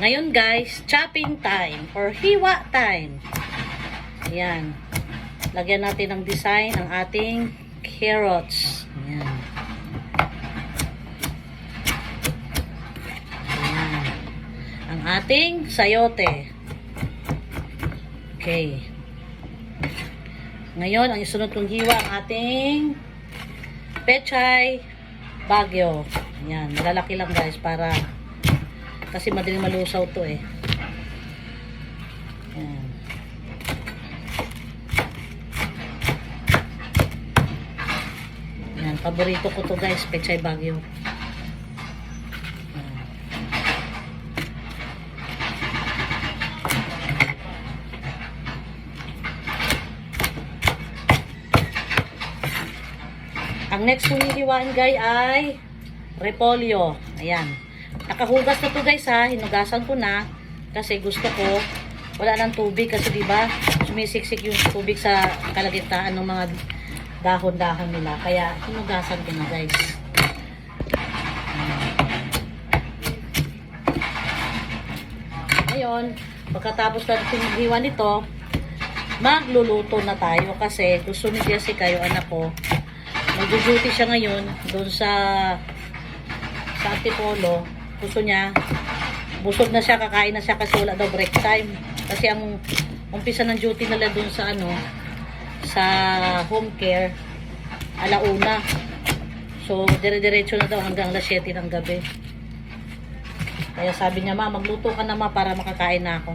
Ngayon guys, chopping time or hiwa time. Ayan. Lagyan natin ng design ang ating carrots. Ayan. Ayan. Ang ating sayote. Okay. Ngayon, ang isunod kong hiwa ang ating pechay bagyo. Ayan. Malalaki lang guys para kasi madaling malusaw to eh. Ayan. Ayan. Paborito ko to guys, pechay bagyo. Ayan. Ang next kong hihiwain guys ay repolyo. Ayan. Nakahugas na to guys ha. Hinugasan ko na. Kasi gusto ko wala ng tubig. Kasi diba sumisiksik yung tubig sa kalagitnaan ng mga dahon-dahon nila. Kaya hinugasan ko na guys. Ngayon, pagkatapos natin maghiwa nito, magluluto na tayo. Kasi gusto ni Jessica, yung anak ko, mag-duty siya ngayon doon sa Antipolo. Gusto niya, busog na siya, kakain na siya kasi wala daw break time. Kasi ang umpisa ng duty nila dun sa sa home care, 1:00. So, dire-diretso na daw hanggang 7 ng gabi. Kaya sabi niya, ma, magluto ka na ma para makakain na ako.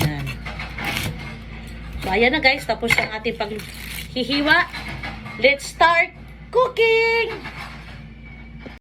Ayan. So, ayan na guys, tapos ang ating paghihiwa. Let's start cooking!